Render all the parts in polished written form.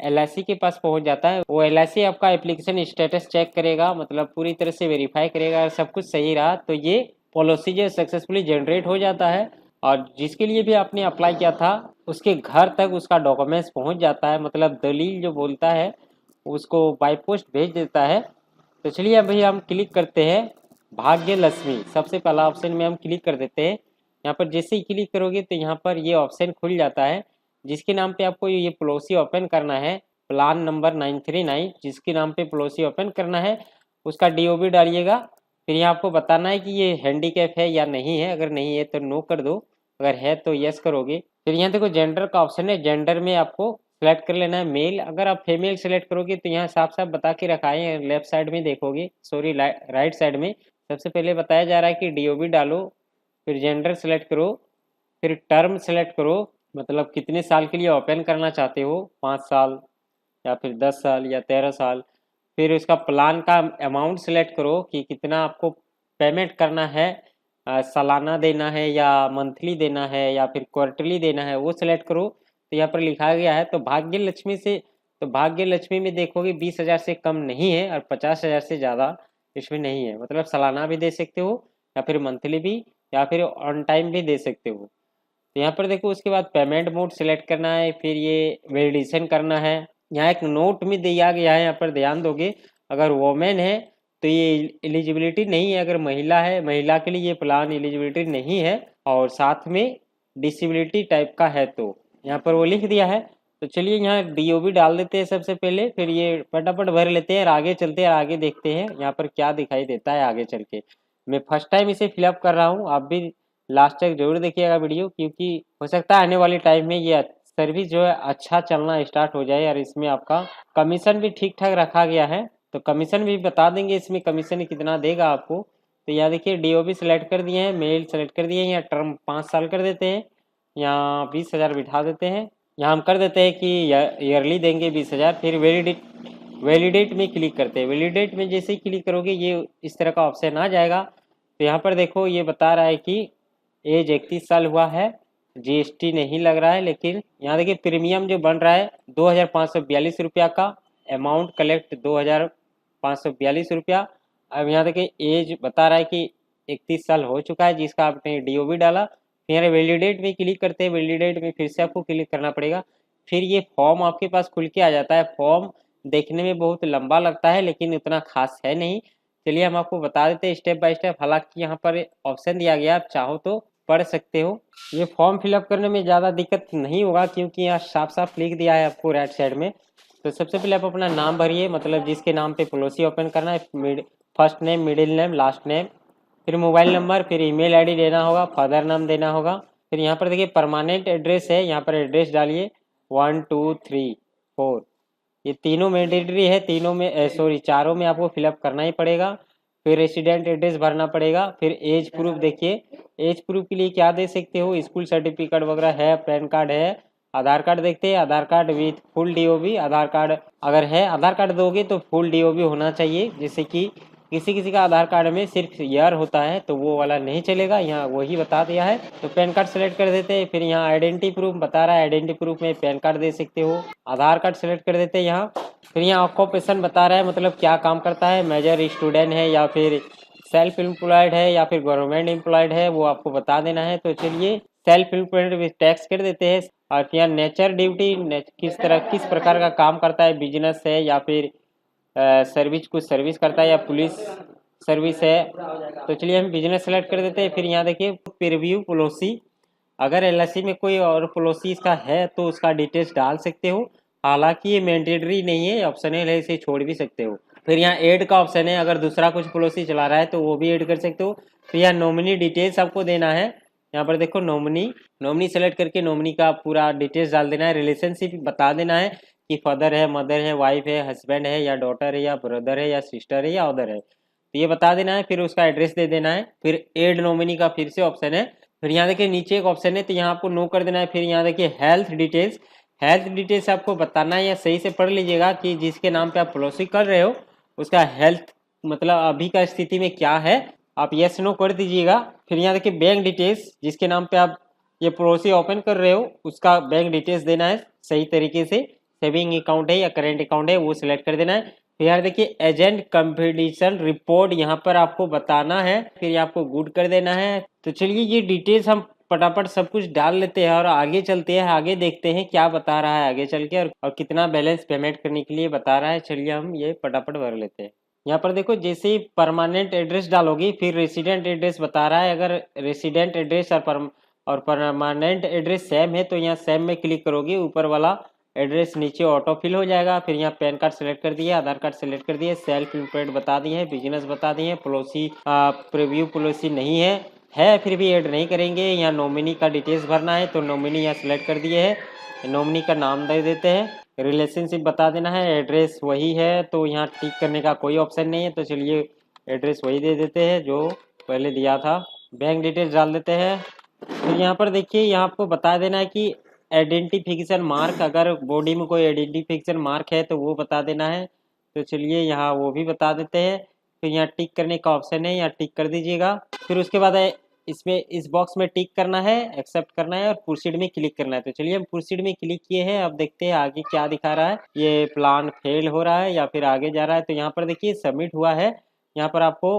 LIC के पास पहुंच जाता है। वो एलआईसी आपका एप्लीकेशन स्टेटस चेक करेगा, मतलब पूरी तरह से वेरीफाई करेगा। अगर सब कुछ सही रहा तो ये पॉलिसी जो सक्सेसफुली जनरेट हो जाता है, और जिसके लिए भी आपने अप्लाई किया था उसके घर तक उसका डॉक्यूमेंट्स पहुंच जाता है, मतलब दलील जो बोलता है उसको बाय पोस्ट भेज देता है। तो चलिए अभी हम क्लिक करते हैं भाग्य लक्ष्मी, सबसे पहला ऑप्शन में हम क्लिक कर देते हैं। यहाँ पर जैसे ही क्लिक करोगे तो यहाँ पर ये ऑप्शन खुल जाता है, जिसके नाम पे आपको ये पॉलिसी ओपन करना है, प्लान नंबर 939, जिसके नाम पे पॉलिसी ओपन करना है उसका डीओबी डालिएगा। फिर यहाँ आपको बताना है कि ये हैंडीकैप है या नहीं है, अगर नहीं है तो नो कर दो, अगर है तो यस करोगे। फिर यहाँ देखो जेंडर का ऑप्शन है, जेंडर में आपको सेलेक्ट कर लेना है मेल। अगर आप फीमेल सेलेक्ट करोगे तो यहाँ साफ साफ बता के रखा है, लेफ्ट साइड में देखोगे, सॉरी राइट साइड में सबसे पहले बताया जा रहा है कि डीओबी डालो, फिर जेंडर सेलेक्ट करो, फिर टर्म सेलेक्ट करो, मतलब कितने साल के लिए ओपन करना चाहते हो, 5 साल या फिर 10 साल या 13 साल। फिर उसका प्लान का अमाउंट सेलेक्ट करो कि कितना आपको पेमेंट करना है, सालाना देना है या मंथली देना है या फिर क्वार्टरली देना है, वो सेलेक्ट करो। तो यहाँ पर लिखा गया है, तो भाग्य लक्ष्मी से, तो भाग्य लक्ष्मी में देखोगे 20,000 से कम नहीं है और 50,000 से ज़्यादा इसमें नहीं है, मतलब सालाना भी दे सकते हो या फिर मंथली भी या फिर ऑन टाइम भी दे सकते हो। तो यहाँ पर देखो उसके बाद पेमेंट मोड सिलेक्ट करना है, फिर ये वैलिडेशन करना है। यहाँ एक नोट में दिया गया है, यहाँ पर ध्यान दोगे, अगर वोमेन है तो ये एलिजिबिलिटी नहीं है, अगर महिला है महिला के लिए ये प्लान एलिजिबिलिटी नहीं है, और साथ में डिसेबिलिटी टाइप का है तो यहाँ पर वो लिख दिया है। तो चलिए यहाँ डीओबी डाल देते हैं सबसे पहले, फिर ये फटाफट भर लेते हैं और आगे चलते हैं, आगे देखते हैं यहाँ पर क्या दिखाई देता है आगे चल के। मैं फर्स्ट टाइम इसे फिलअप कर रहा हूँ, आप भी लास्ट तक जरूर देखिएगा वीडियो, क्योंकि हो सकता है आने वाले टाइम में ये सर्विस जो है अच्छा चलना स्टार्ट हो जाए और इसमें आपका कमीशन भी ठीक ठाक रखा गया है। तो कमीशन भी बता देंगे इसमें कमीशन कितना देगा आपको। तो यहाँ देखिए डीओबी सेलेक्ट कर दिए हैं, मेल सेलेक्ट कर दिए हैं, यहाँ टर्म 5 साल कर देते हैं, यहाँ 20,000 बिठा देते हैं, यहाँ हम कर देते हैं कि ईयरली देंगे 20,000। फिर वैलिडेट में क्लिक करते हैं। वैलिडेट में जैसे ही क्लिक करोगे ये इस तरह का ऑप्शन आ जाएगा। तो यहाँ पर देखो ये बता रहा है कि एज 31 साल हुआ है, जीएसटी नहीं लग रहा है, लेकिन यहाँ देखिए प्रीमियम जो बन रहा है 2,542 रुपया का, अमाउंट कलेक्ट 2,542 रुपया। अब यहाँ देखिए एज बता रहा है कि 31 साल हो चुका है जिसका आपने डीओबी डाला। फिर वैलिडेट में क्लिक करते हैं, वैलिडेट में फिर से आपको क्लिक करना पड़ेगा। फिर ये फॉर्म आपके पास खुल के आ जाता है। फॉर्म देखने में बहुत लंबा लगता है लेकिन उतना खास है नहीं। चलिए हम आपको बता देते हैं स्टेप बाय स्टेप, हालांकि यहाँ पर ऑप्शन दिया गया, आप चाहो तो पढ़ सकते हो। ये फॉर्म फिलअप करने में ज़्यादा दिक्कत नहीं होगा क्योंकि यहाँ साफ साफ लिख दिया है आपको राइट साइड में। तो सबसे पहले आप अपना नाम भरिए, मतलब जिसके नाम पे पॉलिसी ओपन करना है, first name, middle name, last name, फिर मोबाइल नंबर, फिर ईमेल आईडी देना होगा, फादर नाम देना होगा। फिर यहाँ पर देखिए परमानेंट एड्रेस है, यहाँ पर एड्रेस डालिए 1 2 3 4, ये तीनों मैंडेटरी है, तीनों में सॉरी चारों में आपको फिलअप करना ही पड़ेगा। फिर रेसिडेंट एड्रेस भरना पड़ेगा। फिर एज प्रूफ देखिए, एज प्रूफ के लिए क्या दे सकते हो, स्कूल सर्टिफिकेट वगैरह है, पैन कार्ड है, आधार कार्ड देखते हैं, Aadhaar card with full DOB, Aadhaar card अगर है, आधार कार्ड दोगे तो फुल डीओबी होना चाहिए। जैसे कि किसी किसी का आधार कार्ड में सिर्फ ईयर होता है तो वो वाला नहीं चलेगा, यहाँ वही बता दिया है। तो पैन कार्ड सेलेक्ट कर देते हैं। फिर यहाँ आइडेंटिटी प्रूफ बता रहा है, आइडेंटिटी प्रूफ में पैन कार्ड दे सकते हो, आधार कार्ड सेलेक्ट कर देते हैं यहाँ। फिर यहाँ ऑक्यूपेशन बता रहा है, मतलब क्या काम करता है, मेजर स्टूडेंट है या फिर सेल्फ एम्प्लॉयड है या फिर गवर्नमेंट एम्प्लॉयड है, वो आपको बता देना है। तो चलिए सेल्फ एम्प्लॉयड विथ टैक्स कर देते हैं। और यहाँ नेचर ड्यूटी, किस तरह किस प्रकार का काम करता है, बिजनेस है या फिर सर्विस, कुछ सर्विस करता है या पुलिस सर्विस है। तो चलिए हम बिजनेस सेलेक्ट कर देते हैं। फिर यहाँ देखिए प्रीव्यू पॉलिसी, अगर एलआईसी में कोई और पॉलिसी इसका है तो उसका डिटेल्स डाल सकते हो, हालांकि ये मैंडेटरी नहीं है, ऑप्शनल है, इसे छोड़ भी सकते हो। फिर यहाँ ऐड का ऑप्शन है, अगर दूसरा कुछ पॉलिसी चला रहा है तो वो भी ऐड कर सकते हो। फिर यहाँ नॉमिनी डिटेल्स आपको देना है, यहाँ पर देखो नॉमिनी सेलेक्ट करके नॉमिनी का पूरा डिटेल्स डाल देना है, रिलेशनशिप बता देना है कि फादर है, मदर है, वाइफ है, हस्बैंड है या डॉटर है या ब्रदर है या सिस्टर है या अदर है, तो ये बता देना है। फिर उसका एड्रेस दे देना है। फिर एड नॉमिनी का फिर से ऑप्शन है। फिर यहाँ देखिए नीचे एक ऑप्शन है, तो यहाँ आपको नो कर देना है। फिर यहाँ देखिए हेल्थ डिटेल्स, हेल्थ डिटेल्स आपको बताना है, या सही से पढ़ लीजिएगा कि जिसके नाम पे आप पॉलिसी कर रहे हो उसका हेल्थ मतलब अभी का स्थिति में क्या है, आप यस नो कर दीजिएगा। फिर यहाँ देखिए बैंक डिटेल्स, जिसके नाम पे आप ये पॉलिसी ओपन कर रहे हो उसका बैंक डिटेल्स देना है सही तरीके से, सेविंग अकाउंट है या करेंट अकाउंट है वो सिलेक्ट कर देना है। फिर यार देखिए एजेंट कंपटीशन रिपोर्ट यहाँ पर आपको बताना है, फिर आपको गुड कर देना है। तो चलिए ये डिटेल्स हम फटाफट सब कुछ डाल लेते हैं और आगे चलते हैं, आगे देखते हैं क्या बता रहा है आगे चल के, और कितना बैलेंस पेमेंट करने के लिए बता रहा है। चलिए हम ये फटाफट भर लेते हैं। यहाँ पर देखो जैसे ही परमानेंट एड्रेस डालोगी फिर रेसिडेंट एड्रेस बता रहा है। अगर रेसिडेंट एड्रेस और परमानेंट एड्रेस सेम है तो यहाँ सेम में क्लिक करोगे, ऊपर वाला एड्रेस नीचे ऑटो फिल हो जाएगा। फिर यहाँ पैन कार्ड सेलेक्ट कर दिए, आधार कार्ड सेलेक्ट कर दिए, सेल्फ एम्प्लॉयड बता दिए है, बिजनेस बता दिए है, पॉलिसी प्रीव्यू पॉलिसी नहीं है फिर भी ऐड नहीं करेंगे। यहाँ नॉमिनी का डिटेल्स भरना है तो नॉमिनी यहाँ सेलेक्ट कर दिए है, नॉमिनी का नाम दे देते हैं। रिलेशनशिप बता देना है, एड्रेस वही है तो यहाँ टिक करने का कोई ऑप्शन नहीं है, तो चलिए एड्रेस वही दे देते हैं जो पहले दिया था। बैंक डिटेल्स डाल देते हैं। फिर यहाँ पर देखिए यहाँ आपको बता देना है कि आइडेंटिफिकेशन मार्क, अगर बॉडी में कोई आइडेंटिफिकेशन मार्क है तो वो बता देना है। तो चलिए यहाँ वो भी बता देते हैं। फिर यहाँ टिक करने का ऑप्शन है, यहाँ टिक कर दीजिएगा। फिर उसके बाद इसमें इस बॉक्स में टिक करना है, एक्सेप्ट करना है और प्रोसीड में क्लिक करना है। तो चलिए हम प्रोसीड में क्लिक किए हैं। अब देखते हैं आगे क्या दिखा रहा है, ये प्लान फेल हो रहा है या फिर आगे जा रहा है। तो यहाँ पर देखिए सबमिट हुआ है, यहाँ पर आपको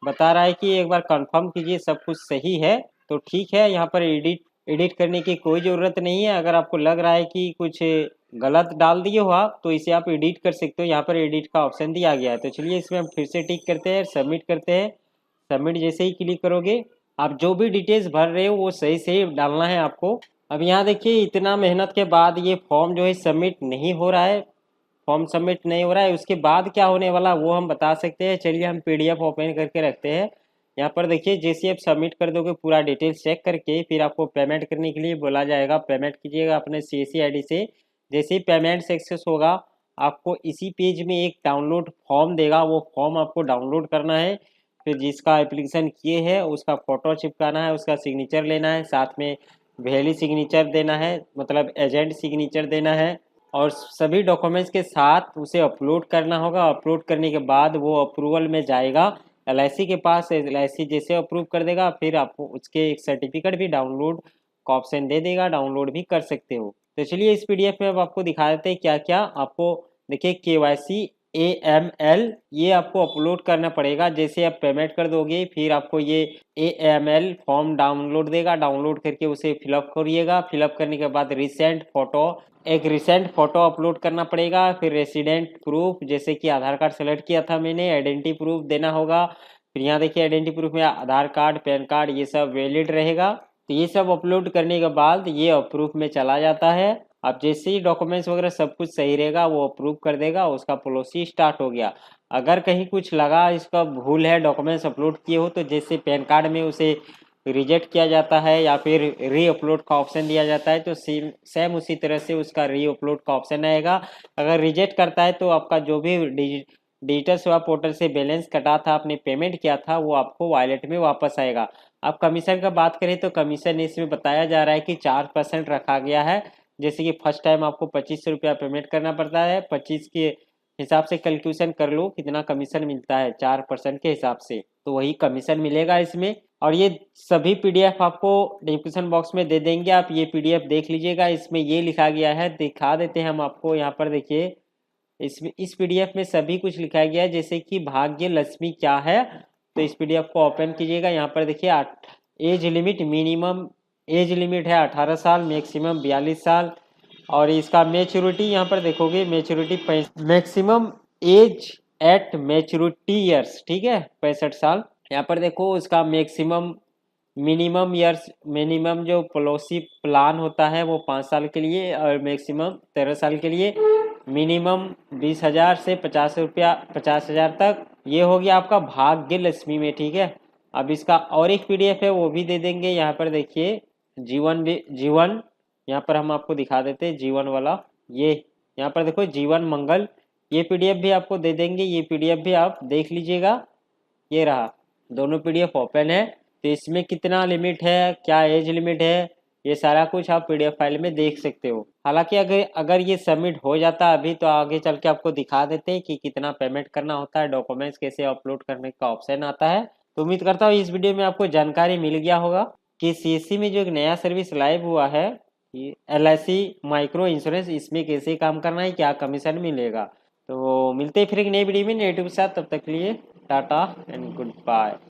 बता रहा है कि एक बार कंफर्म कीजिए सब कुछ सही है तो ठीक है। यहाँ पर एडिट करने की कोई ज़रूरत नहीं है। अगर आपको लग रहा है कि कुछ गलत डाल दिए हो आप तो इसे आप एडिट कर सकते हो, यहाँ पर एडिट का ऑप्शन दिया गया है। तो चलिए इसमें हम फिर से टिक करते हैं, सबमिट करते हैं। सबमिट जैसे ही क्लिक करोगे आप जो भी डिटेल्स भर रहे हो वो सही से डालना है आपको। अब यहाँ देखिए इतना मेहनत के बाद ये फॉर्म जो है सबमिट नहीं हो रहा है, फॉर्म सबमिट नहीं हो रहा है। उसके बाद क्या होने वाला वो हम बता सकते हैं। चलिए हम पीडीएफ ओपन करके रखते हैं। यहाँ पर देखिए जैसे आप सबमिट कर दोगे पूरा डिटेल्स चेक करके फिर आपको पेमेंट करने के लिए बोला जाएगा। पेमेंट कीजिएगा अपने सीएससी आईडी से। जैसे ही पेमेंट सक्सेस होगा आपको इसी पेज में एक डाउनलोड फॉर्म देगा, वो फॉर्म आपको डाउनलोड करना है। फिर जिसका एप्लीकेशन किए है उसका फ़ोटो चिपकाना है, उसका सिग्नेचर लेना है, साथ में वैली सिग्नेचर देना है, मतलब एजेंट सिग्नेचर देना है और सभी डॉक्यूमेंट्स के साथ उसे अपलोड करना होगा। अपलोड करने के बाद वो अप्रूवल में जाएगा एलआईसी के पास। एलआईसी जैसे अप्रूव कर देगा फिर आपको उसके एक सर्टिफिकेट भी डाउनलोड का ऑप्शन दे देगा, डाउनलोड भी कर सकते हो। तो चलिए इस पीडीएफ में अब आपको दिखा देते हैं क्या क्या आपको। देखिए केवाईसी AML ये आपको अपलोड करना पड़ेगा। जैसे आप पेमेंट कर दोगे फिर आपको ये AML फॉर्म डाउनलोड देगा, डाउनलोड करके उसे फिलअप करिएगा। फिलअप करने के बाद एक रिसेंट फोटो अपलोड करना पड़ेगा। फिर रेसिडेंट प्रूफ जैसे कि आधार कार्ड सेलेक्ट किया था मैंने, आइडेंटिटी प्रूफ देना होगा। फिर यहाँ देखिए आइडेंटिटी प्रूफ में आधार कार्ड पैन कार्ड ये सब वैलिड रहेगा। तो ये सब अपलोड करने के बाद ये अप्रूव में चला जाता है। अब जैसे ही डॉक्यूमेंट्स वगैरह सब कुछ सही रहेगा वो अप्रूव कर देगा, उसका पॉलिसी स्टार्ट हो गया। अगर कहीं कुछ लगा इसका भूल है डॉक्यूमेंट्स अपलोड किए हो तो जैसे पैन कार्ड में उसे रिजेक्ट किया जाता है या फिर री अपलोड का ऑप्शन दिया जाता है तो सेम उसी तरह से उसका री अपलोड का ऑप्शन आएगा। अगर रिजेक्ट करता है तो आपका जो भी डिजिटल सेवा पोर्टल से बैलेंस कटा था, आपने पेमेंट किया था, वो आपको वॉलेट में वापस आएगा। अब कमीशन का बात करें तो कमीशन इसमें बताया जा रहा है कि 4% रखा गया है। जैसे कि फर्स्ट टाइम आपको 2500 रुपया पेमेंट करना पड़ता है, 25 के हिसाब से कैलकुलेशन कर लो कितना कमीशन मिलता है 4% के हिसाब से, तो वही कमीशन मिलेगा इसमें। और ये सभी पीडीएफ आपको डिस्क्रिप्शन बॉक्स में दे देंगे, आप ये पीडीएफ देख लीजिएगा। इसमें ये लिखा गया है, दिखा देते हैं हम आपको। यहाँ पर देखिए इसमें इस पीडीएफ में सभी कुछ लिखा गया है, जैसे कि भाग्य लक्ष्मी क्या है। तो इस पीडीएफ को ओपन कीजिएगा। यहाँ पर देखिए age limit, minimum age limit है 18 साल, मैक्सिमम 42 साल। और इसका मैच्योरिटी यहाँ पर देखोगे, maturity maximum age at maturity years, ठीक है 65 साल। यहाँ पर देखो उसका मैक्सिमम मिनिमम ईयर्स, मिनिमम जो पॉलिसी प्लान होता है वो 5 साल के लिए और मैक्सिमम 13 साल के लिए। मिनिमम 20,000 से 50,000 तक। ये हो गया आपका भाग्य लक्ष्मी में, ठीक है। अब इसका और एक पीडीएफ है वो भी दे देंगे। यहाँ पर देखिए जीवन यहाँ पर हम आपको दिखा देते हैं जीवन वाला। ये यहाँ पर देखो जीवन मंगल, ये पीडीएफ भी आपको दे देंगे। ये पीडीएफ भी आप देख लीजिएगा। ये रहा, दोनों पीडीएफ ओपन है। तो इसमें कितना लिमिट है, क्या एज लिमिट है, ये सारा कुछ आप पीडीएफ फाइल में देख सकते हो। हालांकि अगर ये सबमिट हो जाता अभी तो आगे चल के आपको दिखा देते हैं कि कितना पेमेंट करना होता है, डॉक्यूमेंट्स कैसे अपलोड करने का ऑप्शन आता है। तो उम्मीद करता हूँ इस वीडियो में आपको जानकारी मिल गया होगा कि सीएससी में जो एक नया सर्विस लाइव हुआ है LIC माइक्रो इंश्योरेंस, इसमें कैसे काम करना है, क्या कमीशन मिलेगा। तो मिलते हैं फिर एक नई वीडियो में नेगेटिव के साथ, तब तक के लिए टाटा एंड गुड बाय।